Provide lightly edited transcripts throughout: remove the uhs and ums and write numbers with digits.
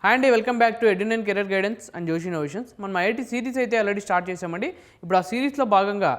Hi అండి, welcome back to Edun and career guidance and Joshi innovations. మనం IIT series అయితే already start చేసామండి. ఇప్పుడు ఆ సిరీస్లో భాగంగా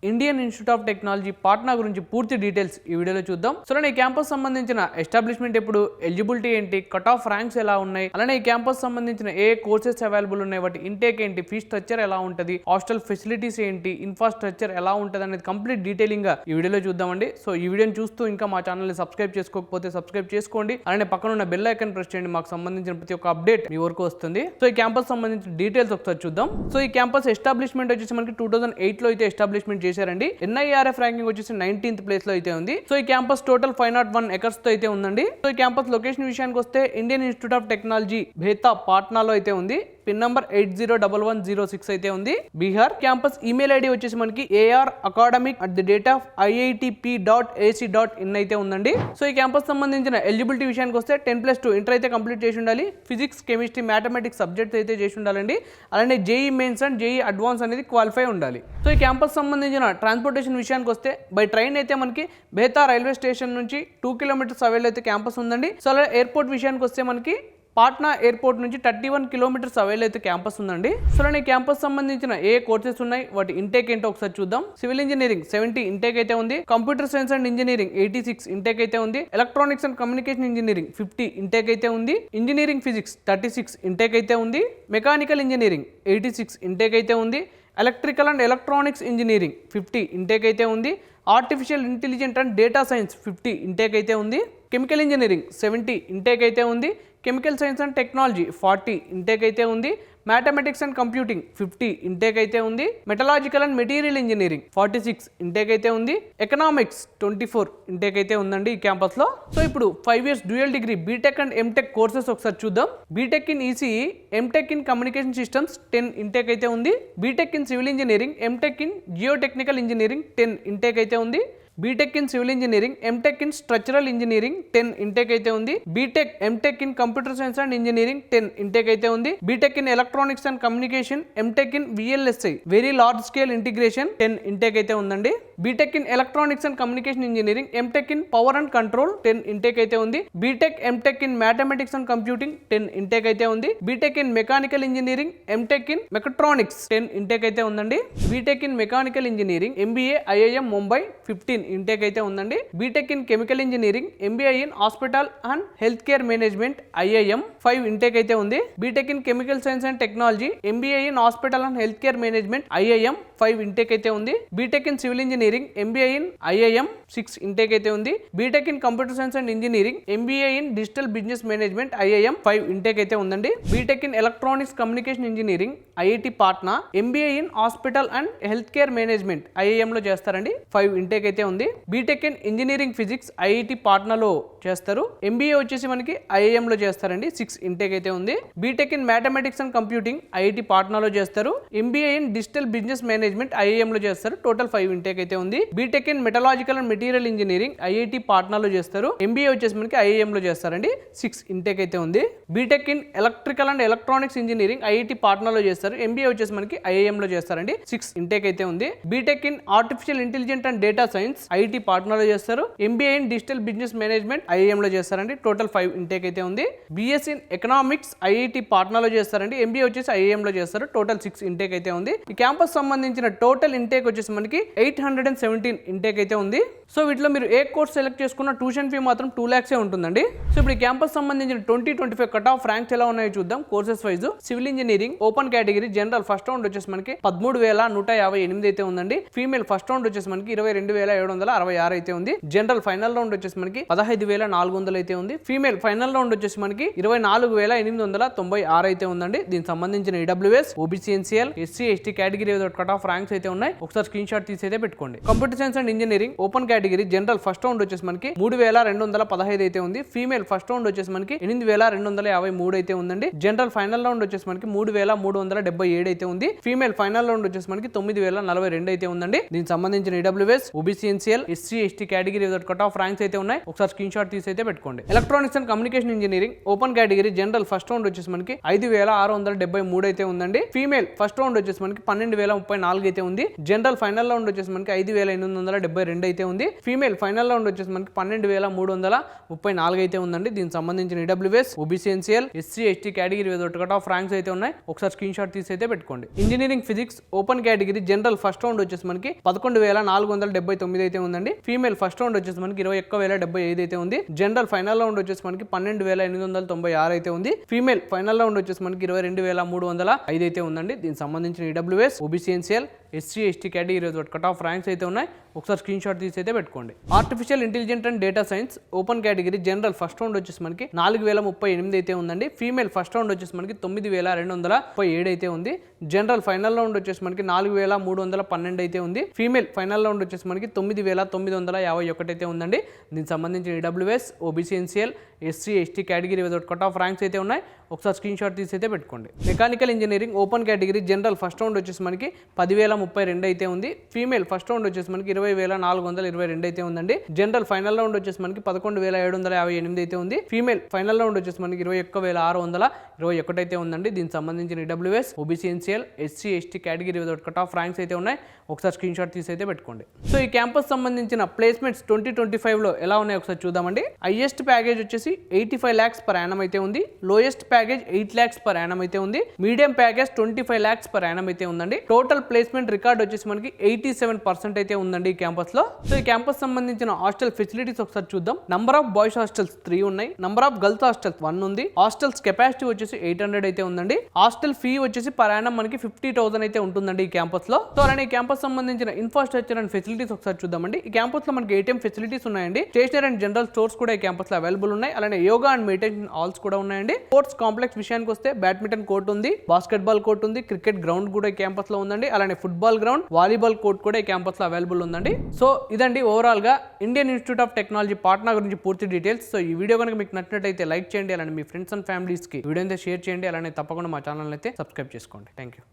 Indian Institute of Technology Patna గురించి పూర్తి డీటెయిల్స్ ఈ వీడియోలో చూద్దాం. సో ఈ క్యాంపస్ సంబంధించిన ఎస్టాబ్లిష్మెంట్ ఎప్పుడు, ఎలిజిబిలిటీ ఏంటి, కట్ ఆఫ్ ర్యాంక్స్ ఎలా ఉన్నాయి, అలానే ఈ క్యాంపస్ సంబంధించిన ఏ కోర్సెస్ అవైలబుల్ ఉన్నాయి, వాటి ఇంటేక్ ఏంటి, ఫీ స్ట్రక్చర్ ఎలా ఉంటుంది, హాస్టల్ ఫెసిలిటీస్ ఏంటి, ఇన్ఫ్రాస్ట్రక్చర్ ఎలా ఉంటుంది అనేది కంప్లీట్ డీటెయిలింగ్ గా ఈ వీడియోలో చూద్దామండి. సో ఈ వీడియోని చూస్తూ ఇంకా మా ఛానల్ ని సబ్స్క్రైబ్ చేసుకోకపోతే సబ్స్క్రైబ్ చేసుకోండి. అలానే పక్కన ఉన్న బెల్ ఐకాన్ ప్రెస్ చేయండి. మాకు సంబంధించిన ప్రతి ఒక్క అప్డేట్ మీ వరకు వస్తుంది. సో ఈ క్యాంపస్ సంబంధించిన డీటెయిల్స్ ఒకసారి చూద్దాం. సో ఈ క్యాంపస్ ఎస్టాబ్లిష్మెంట్ వచ్చేసి మనకి 2008 లో అయితే ఎస్టాబ్లిష్మెంట్ చేశారండి. NIRF ర్యాంకింగ్ వచ్చేసి 19th ప్లేస్ లో అయితే ఉంది. సో ఈ క్యాంపస్ టోటల్ 501 ఎకర్స్ తో అయితే ఉందండి. సో ఈ క్యాంపస్ లొకేషన్ విషయానికి వస్తే ఇండియన్ ఇన్స్టిట్యూట్ ఆఫ్ టెక్నాలజీ భేతా పాట్నాలో అయితే ఉంది. పిన్ నంబర్ 801106 అయితే ఉంది, బీహార్. క్యాంపస్ ఈమెయిల్ ఐడి వచ్చేసి మనకి aracademic@iitp.ac.in అయితే ఉందండి. సో ఈ క్యాంపస్ సంబంధించిన ఎలిజిబిలిటీ విషయానికి వస్తే 10+2 ఇంటర్ అయితే కంప్లీట్ చేసి ఉండాలి. ఫిజిక్స్, కెమిస్ట్రీ, మ్యాథమెటిక్స్ సబ్జెక్ట్స్ అయితే చేసి ఉండాలండి. అలానే JEE mains and JEE advance అనేది క్వాలిఫై ఉండాలి. సో ఈ క్యాంపస్ సంబంధించిన ట్రాన్స్పోర్టేషన్ విషయానికి వస్తే బై ట్రైన్ అయితే మనకి బేతా రైల్వే స్టేషన్ నుంచి 2 కిలోమీటర్స్ అవైల్ అయితే క్యాంపస్ ఉందండి. సో అలా ఎయిర్పోర్ట్ విషయానికి వస్తే మనకి పాట్నా ఎయిర్పోర్ట్ నుంచి 31 కిలోమీటర్స్ అవైల్ అయితే క్యాంపస్ ఉందండి. సో ఈ క్యాంపస్ సంబంధించిన ఏ కోర్సెస్ ఉన్నాయి, వాటి ఇంటేక్ ఏంటో ఒకసారి చూద్దాం. సివిల్ ఇంజనీరింగ్ 70 ఇంటేక్ అయితే ఉంది. Computer science and engineering 86 intake అయితే ఉంది. Electronics and communication engineering 50 intake అయితే ఉంది. ఇంజనీరింగ్ ఫిజిక్స్ 36 ఇంటేక్ అయితే ఉంది. మెకానికల్ ఇంజనీరింగ్ 86 ఇంటేక్ అయితే ఉంది. Electrical and electronics engineering 50 intake అయితే ఉంది. Artificial intelligent and data science 50 intake అయితే ఉంది. కెమికల్ ఇంజనీరింగ్ 70 ఇంటేక్ అయితే ఉంది. Chemical science and technology 40 intake అయితే ఉంది. మ్యాథమెటిక్స్ అండ్ కంప్యూటింగ్ 50 ఇంటేక్ అయితే ఉంది. మెటలాజికల్ అండ్ మెటీరియల్ ఇంజనీరింగ్ 46 ఇంటేక్ అయితే ఉంది. ఎకనామిక్స్ 24 ఇంటేక్ అయితే ఉందండి ఈ క్యాంపస్ లో. సో ఇప్పుడు 5 years dual degree BTech and MTech courses ఒకసారి చూద్దాం. BTech in ECE, MTech in communication systems 10 intake అయితే ఉంది. BTech in civil engineering, MTech in geotechnical engineering 10 intake అయితే ఉంది. BTech in civil engineering, MTech in structural engineering 10 intake అయితే ఉంది. BTech, MTech in computer science and engineering 10 intake అయితే ఉంది. BTech in electronics and communication, MTech in VLSI very large scale integration 10 intake అయితే ఉందండి. BTech in electronics and communication engineering, MTech in power and control 10 intake అయితే ఉంది. BTech, MTech in mathematics and computing 10 intake అయితే ఉంది. BTech in mechanical engineering, MTech in mechatronics 10 intake అయితే ఉందండి. BTech in mechanical engineering, MBA IIM Mumbai 15 intake అయితే ఉందండి. BTech in chemical engineering, MBA in hospital and health care management IIM 5 intake అయితే ఉంది. BTech in chemical science and technology, MBA in hospital and health care management IIM 5 intake అయితే ఉంది. BTech in civil engineering, MBA in IIM 6 intake అయితే ఉంది. BTech in computer science and engineering, MBA in digital business management IIM 5 intake అయితే ఉందండి. BTech in electronics communication engineering, IIT Patna, MBA in hospital and health care management IIM లో చేస్తారండి. 5 intake అయితే ఉంది. BTech in engineering physics IIT పాట్నాలో చేస్తారు. MBA వచ్చేసి మనకి IIM లో చేస్తారండి. 6 ఇంటేక్ అయితే ఉంది. BTech in mathematics and computing IIT పాట్నాలో చేస్తారు. MBA in digital business management IIM లో చేస్తారు. టోటల్ 5 ఇంటేక్ అయితే ఉంది. BTech in metallurgical and material engineering IIT పాట్నాలో చేస్తారు. MBA వచ్చేసి మనకి IIM లో చేస్తారండి. 6 ఇంటేక్ అయితే ఉంది. BTech in electrical and electronics engineering IIT పాట్నాలో చేస్తారు. MBA వచ్చేసి మనకి IIM లో చేస్తారండి. 6 ఇంటేక్ అయితే ఉంది. BTech in artificial intelligent and data science IIT పాట్నాలో చేస్తారు. MBA in digital business management IIM లో చేస్తారండి. టోటల్ 5 ఇంటేక్ అయితే ఉంది. BS ఇన్ ఎకనామిక్స్ IIT పాట్నాలో చేస్తారండి. MBA వచ్చేసి IIM లో చేస్తారు. టోటల్ 6 ఇంటేక్ అయితే ఉంది. ఈ క్యాంపస్ సంబంధించిన టోటల్ ఇంటేక్ వచ్చేసి మనకి 817 ఇంటేక్ అయితే ఉంది. సో వీటిలో మీరు ఏ కోర్స్ సెలెక్ట్ చేసుకున్న ట్యూషన్ ఫీ మాత్రం 2 lakhs ఉంటుందండి. సో ఇప్పుడు ఈ క్యాంపస్ సంబంధించిన 2025 కట్ ఆఫ్ ర్యాంక్స్ ఎలా ఉన్నాయో చూద్దాం. Courses wise civil engineering open category general first round వచ్చేసి మనకి 13,158 అయితే ఉందండి. ఫీమేల్ ఫస్ట్ రౌండ్ వచ్చేసి మనకి 22,766 అయితే ఉంది. జనరల్ ఫైనల్ రౌండ్ వచ్చేసి మనకి 15,400 అయితే ఉంది. ఫీమేల్ ఫైనల్ రౌండ్ వచ్చేసి మనకి 24,896 అయితే ఉందండి. దీనికి సంబంధించిన EWS, OBC, NCL, SC, ST category cut off ranks అయితే ఉన్నాయి. ఒకసారి స్క్రీన్ షాట్ తీసి అయితే పెట్టుకోండి. Computer science and engineering open category general first round వచ్చేసి మనకి 3,215 అయితే ఉంది. ఫీమేల్ ఫస్ట్ రౌండ్ వచ్చేసి మనకి 8,253 అయితే ఉందండి. జనరల్ ఫైనల్ రౌండ్ వచ్చేసి మనకి 3,377 అయితే ఉంది. ఫీమేల్ ఫైనల్ రౌండ్ వచ్చేసి మనకి 9,042 అయితే ఉందండి. దీనికి సంబంధించిన EWS, OBC, NCL, SC, ST category cut off ranks అయితే ఉన్నాయి. ఒకసారి స్క్రీన్ షాట్ తీసి అయితే పెట్టుకోండి. Electronics and communication engineering open category general first round వచ్చేసి మనకి 5,673 అయితే ఉందండి. ఫీమేల్ ఫస్ట్ రౌండ్ వచ్చేసి మనకి 12,034 అయితే ఉంది. జనరల్ ఫైనల్ రౌండ్ వచ్చేసి మనకి 5,872 అయితే ఉంది. ఫీమేల్ ఫైనల్ రౌండ్ వచ్చేసి మనకి 12,334 అయితే ఉందండి. దీనికి సంబంధించిన EWS, OBC, NCL, SC, ST category cut off ranks అయితే ఉన్నాయి. ఒకసారి స్క్రీన్ షాట్ తీసి అయితే పెట్టుకోండి. Engineering physics open category general first round వచ్చేసి మనకి 11,479 అయితే ఉందండి. ఫీమేల్ ఫస్ట్ రౌండ్ వచ్చేసి మనకి 21,075 అయితే ఉంది. జనరల్ ఫైనల్ రౌండ్ వచ్చేసి మనకి 12,896 అయితే ఉంది. ఫీమేల్ ఫైనల్ రౌండ్ వచ్చేసి మనకి 22,305 అయితే ఉందండి. దీనికి సంబంధించిన EWS, OBC, NCL, SC, ST category cut off ranks అయితే ఉన్నాయి. ఒకసారి స్క్రీన్ షాట్ తీసి అయితే పెట్టుకోండి. Artificial intelligent and data science open category general first round వచ్చేసి మనకి 4,038 అయితే ఉందండి. ఫీమేల్ ఫస్ట్ రౌండ్ వచ్చేసి మనకి 9,237 అయితే ఉంది. జనరల్ ఫైనల్ రౌండ్ వచ్చేసి మనకి 4,312 అయితే ఉంది. ఫీమేల్ ఫైనల్ రౌండ్ వచ్చేసి మనకి 9,951 అయితే ఉందండి. దీనికి సంబంధించిన EWS, OBC, NCL, SC, ST category cut off ranks అయితే ఉన్నాయి. ఒకసారి స్క్రీన్ షాట్ తీసి అయితే పెట్టుకోండి. Mechanical engineering open category general first round వచ్చేసి మనకి 10,032 అయితే ఉంది. ఫీమేల్ ఫస్ట్ రౌండ్ వచ్చేసి మనకి 20,422 అయితే ఉందండి. జనరల్ ఫైనల్ రౌండ్ వచ్చేసి మనకి 11,758 అయితే ఉంది. ఫీమేల్ ఫైనల్ రౌండ్ వచ్చేసి మనకి 21,621 అయితే ఉందండి. దీనికి సంబంధించిన EWS, OBC, NCL, SC, ST category cut off ranks అయితే ఉన్నాయి. ఒకసారి స్క్రీన్ షాట్ తీసి అయితే పెట్టుకోండి. సో ఈ క్యాంపస్ సంబంధించిన ప్లేస్మెంట్స్ 2025లో ఎలా ఉన్నాయో ఒకసారి చూద్దామండి. హైయెస్ట్ ప్యాకేజ్ వచ్చేసి 85 lakhs per annum అయితే ఉంది. Lowest package 8 lakhs per annum అయితే ఉంది. Medium package 25 lakhs per annum అయితే ఉందండి. టోటల్ ప్లేస్మెంట్ రికార్డ్ వచ్చేసి మనకి 87% అయితే ఉందండి ఈ క్యాంపస్ లో. సో ఈ క్యాంపస్ సంబంధించిన హాస్టల్ ఫెసిలిటీస్ ఒకసారి చూద్దాం. నంబర్ ఆఫ్ బాయ్స్ హాస్టల్స్ 3 ఉన్నాయి. నంబర్ ఆఫ్ గర్ల్స్ హాస్టల్స్ 1 ఉంది. హాస్టల్స్ కెపాసిటీ వచ్చేసి 800 అయితే ఉందండి. హాస్టల్ ఫీ వచ్చేసి పర్ యానం మనకి 50,000 అయితే ఉంటుందండి ఈ క్యాంపస్ లో. సో అలానే ఈ క్యాంపస్ సంబంధించిన ఇన్ఫ్రాస్ట్రక్చర్ అండ్ ఫెసిలిటీస్ ఒకసారి చూద్దామండి. ఈ క్యాంపస్ లో మనకి ATM ఫెసిలిటీస్ ఉన్నాయండి. స్టేషనరీ అండ్ జనరల్ స్టోర్స్ కూడా ఈ క్యాంపస్ లో అవైలబుల్ ఉన్నాయి. అలానే యోగా అండ్ మెడిటేషన్ హాల్స్ కూడా ఉన్నాయండి. స్పోర్ట్స్ కాంప్లెక్స్ విషయానికి వస్తే బ్యాడ్మింటన్ కోర్ట్ ఉంది, బాస్కెట్బాల్ కోర్ట్ ఉంది, క్రికెట్ గ్రౌండ్ కూడా ఈ క్యాంపస్ లో ఉందండి. అలానే ఫుట్బాల్ గ్రౌండ్, వాలీబాల్ కోర్ట్ కూడా ఈ క్యాంపస్ లో అవైలబుల్ ఉందండి. సో ఇదండి ఓవరాల్ గా Indian Institute of Technology Patna గురించి పూర్తి డీటెయిల్స్. సో ఈ వీడియో కనుక మీకు నచ్చినట్లయితే లైక్ చేయండి. అలానే మీ ఫ్రెండ్స్ అండ్ ఫ్యామిలీస్ కి వీడియో అయితే షేర్ చేయండి. అలానే తప్పకుండా మా ఛానల్ అయితే సబ్స్క్రైబ్ చేసుకోండి. Thank you.